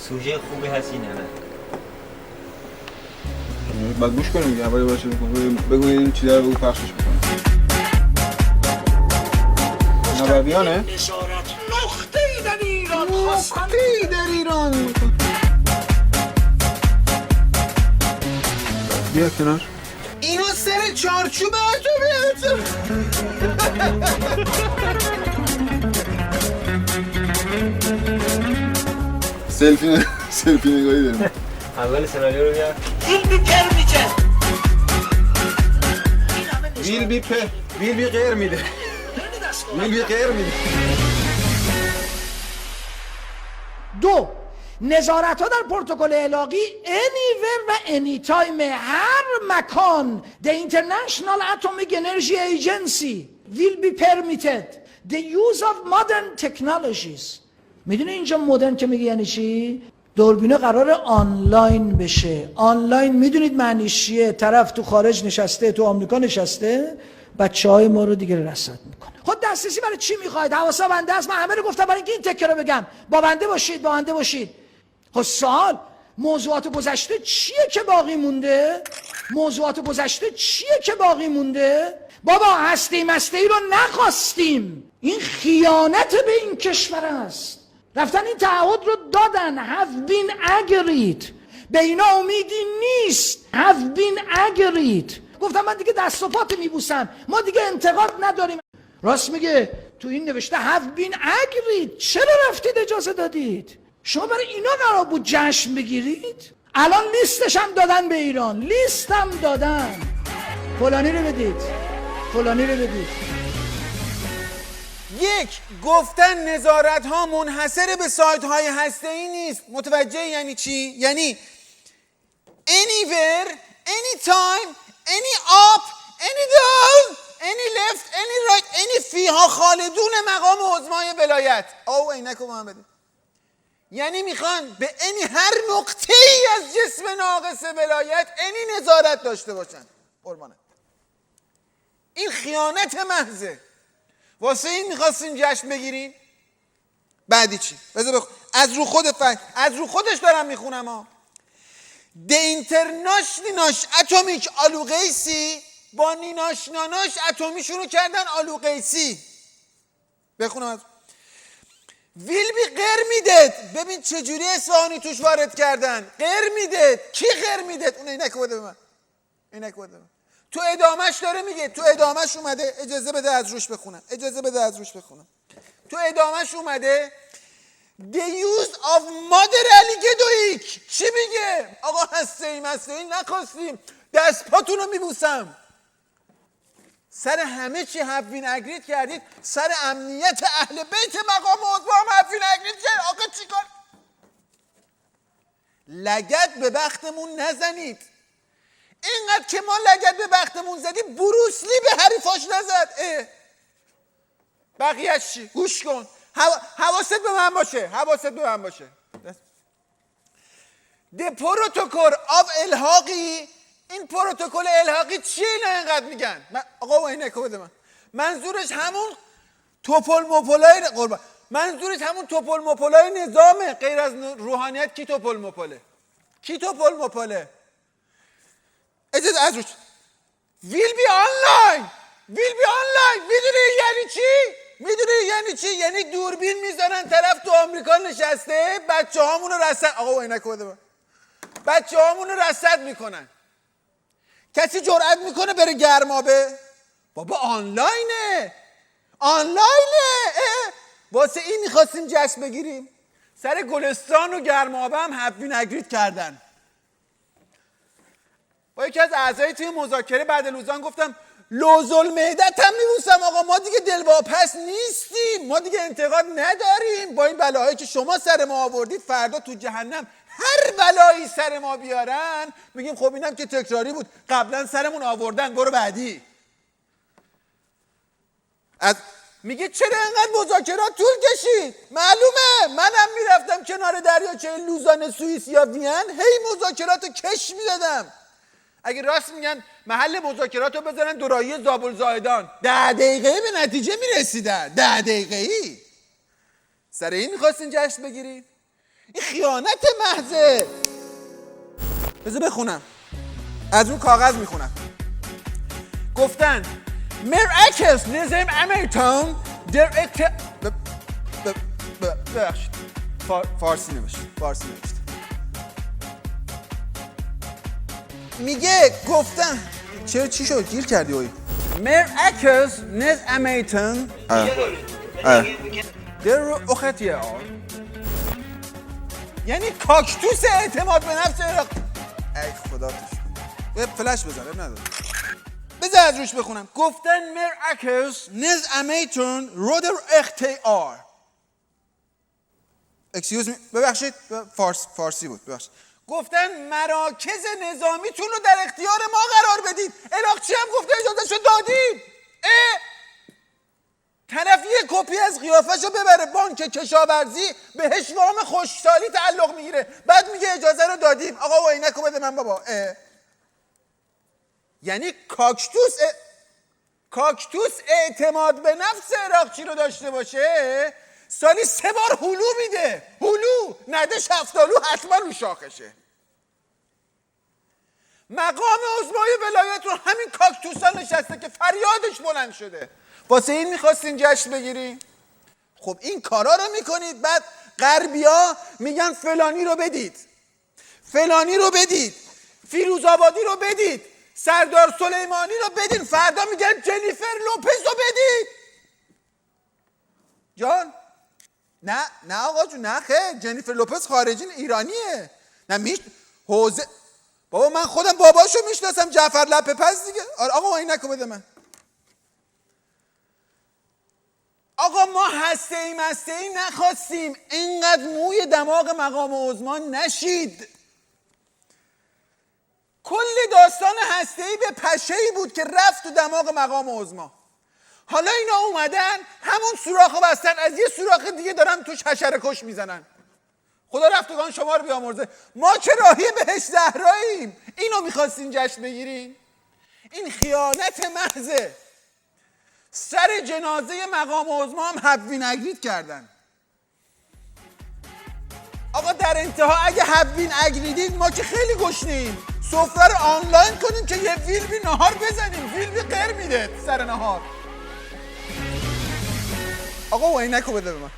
سوژه خوبی هستی نه؟ بعد گوش کنیم دیگه، اولی باشه بگو این چی داره، بگو پخشش بکنم. نبویانه؟ نقطه‌ای در ایران نقطه‌ای در ایران. بیا کنار. اینا سر چارچوب اتمی. سلفی نگاهی داریم. اول سناریو رو بیار. ویل بی غیر میده. دو، نظارت ها در پروتکل الاغی anywhere و anytime، هر مکان the International Atomic Energy Agency will be permitted the use of modern technologies. میدونه اینجا مدرن که میگه یعنی چی؟ دوربینه قرار آنلاین بشه. آنلاین میدونید معنیش چیه؟ طرف تو خارج نشسته، تو آمریکا نشسته، بچه‌های ما رو دیگه رصد میکنه. خود دسترسی برای چی میخواید؟ حواسا بنده است. من همه رو گفتم برای اینکه این تکه رو بگم. با بنده باشید. خب سوال، موضوعات گذشته چیه که باقی مونده؟ بابا هستی مستی رو نخواستیم. این خیانت به این کشور است. رفتن این تعهد رو دادن. have been agreed. به اینا امیدی نیست. have been agreed. گفتم من دیگه دست و پات میبوسم، ما دیگه انتقاد نداریم. راست میگه، تو این نوشته have been agreed. چرا رفتید اجازه دادید؟ شما برای اینا قرار بود جشن بگیرید؟ الان لیستش هم دادن به ایران. لیست هم دادن. فلانی رو بدید. یک، گفتن نظارت ها منحصر به سایت های هسته‌ای نیست. متوجه یعنی چی؟ یعنی anywhere, anytime, any up, any down, any left, any right, any فیها خالدون مقام عظمای ولایت. عینک رو من بده. یعنی میخوان به هر نقطه ای از جسم ناقص ولایت نظارت داشته باشن. قربانه. این خیانت محضه. واسه این میخواستین جشن بگیرین؟ بعدی چی؟ بذار از رو خودش دارم میخونم ها. The International Atomic آلوقیسی با نیناش ناناش اتمیشونو کردن آلوقیسی. بخونم از ویل بی غیر میدد. ببین چجوری اصفهانی توش وارد کردن. غیر میدد. کی غیر میدد؟ اون اینک بده به من. تو ادامش داره میگه، تو ادامش اومده، اجازه بده از روش بخونم. تو ادامش اومده The use of mother alligator. چی میگه؟ آقا هسته نخواستیم، دست پاتون رو میبوسم. سر همه چی هفوین اگرید کردید، سر امنیت اهل بیت مقام عظما هم هفوین اگرید کرد. آقا چیکار؟ لگد به بختمون نزنید. اینقدر که ما لگد به بختمون زدیم، بروسلی به حریفاش نزد. بقیهش چی؟ گوش کن. حواست به من باشه. ده پروتکل آف الحاقی. این پروتکل الحاقی چیه اینا اینقدر میگن؟ آقا اینه که بده من. منظورش همون توپل مپلای نظامه. غیر از روحانیت کی توپل مپله؟ اجازه از روش. ویل بی آنلاین. میدونی یعنی چی؟ یعنی دوربین میذارن طرف تو آمریکا نشسته، بچه هامون رو رصد. آقا اینک بده من. بچه هامون رو رصد میکنن. کسی جرأت میکنه بره گرمابه؟ بابا آنلاینه. واسه این میخواستیم جشن بگیریم. سر گلستان و گرمابه هم هفوین اگرید کردن. با یکی از اعضای تیم مذاکره بعد لوزان گفتم لوزل معدت هم میبوسم. آقا ما دیگه دلواپس نیستیم، ما دیگه انتقاد نداریم. با این بلاهایی که شما سر ما آوردید، فردا تو جهنم هر بلایی سر ما بیارن میگیم خب اینم که تکراری بود، قبلا سرمون آوردن، برو بعدی. میگه چرا اینقدر مذاکرات طول کشید؟ معلومه، منم میرفتم کنار دریاچه لوزان سوئیس یا وین، هی مذاکرات رو کش میدادم. اگه راست میگن محل مذاکرات رو بذارن دورایی زابلزاهدان، 10 دقیقه به نتیجه میرسیدن. 10 دقیقه‌ای. سر این میخواستین جشن بگیرید؟ این خیانت محضه. بذار بخونم، از اون کاغذ میخونم. گفتن مرعکس نظام امریکان در ببخشید فارسی نوشت. میگه گفتن چی شد گیر کردی اوی؟ مرعکس نظام امریکان در اختیار، یعنی کاکتوس اعتماد به نفس عراق. ای خدا توش فلش بزنه نداره. بذار از روش بخونم. گفتن مرعکس نز امیتون رو در اختیار. اکسیوز می ببخشید فارسی بود ببخشید. گفتن مراکز نظامیتون رو در اختیار ما قرار بدید. عراق چی هم گفته اجازه شو دادید. طرف یه کپی از قیافه‌شو ببره بانک کشاورزی بهش وام خوشسالی تعلق میگیره، بعد میگه اجازه رو دادیم. آقا و عینکو بده من بابا. یعنی کاکتوس اعتماد به نفس عراقچی رو داشته باشه سالی 3 بار هلو میده. هلو نده شفتالو حتما رو شاخشه. مقام عظمای ولایت رو همین کاکتوسا نشسته که فریادش بلند شده. واسه این میخواستین جشن بگیرین؟ خب این کارا رو میکنید، بعد غربیا میگن فلانی رو بدید، فلانی رو بدید، فیروزآبادی رو بدید، سردار سلیمانی رو بدین، فردا میگن جنیفر لوپز رو بدید. جان نه آقا جون نه خیر، جنیفر لوپز خارجی ایرانیه. نه حوزه بابا من خودم باباشو میشناسم، جعفر لپه پس دیگه. آقا عینکو بده من. آقا ما هسته‌ای نخواستیم، اینقدر موی دماغ مقام عظما نشید. کل داستان هسته‌ای به پشه‌ای بود که رفت تو دماغ مقام عظما. حالا اینا اومدن همون سوراخو بستن، از یه سوراخ دیگه دارن توش حشره کش میزنن. خدا رفتگان شما رو بیامرزه. ما چه راهی بهش زهراییم؟ اینو میخواستین جشن بگیرین؟ این خیانت محضه. سر جنازه مقام عظما هم حبوی نگرید کردن. آقا در انتها اگه حبوی نگریدید ما که خیلی گشنیم، سفره رو آنلاین کنیم که یه فیلمی نهار بزنیم، فیلمی غیر میده سر نهار. آقا و عینکو بده به من.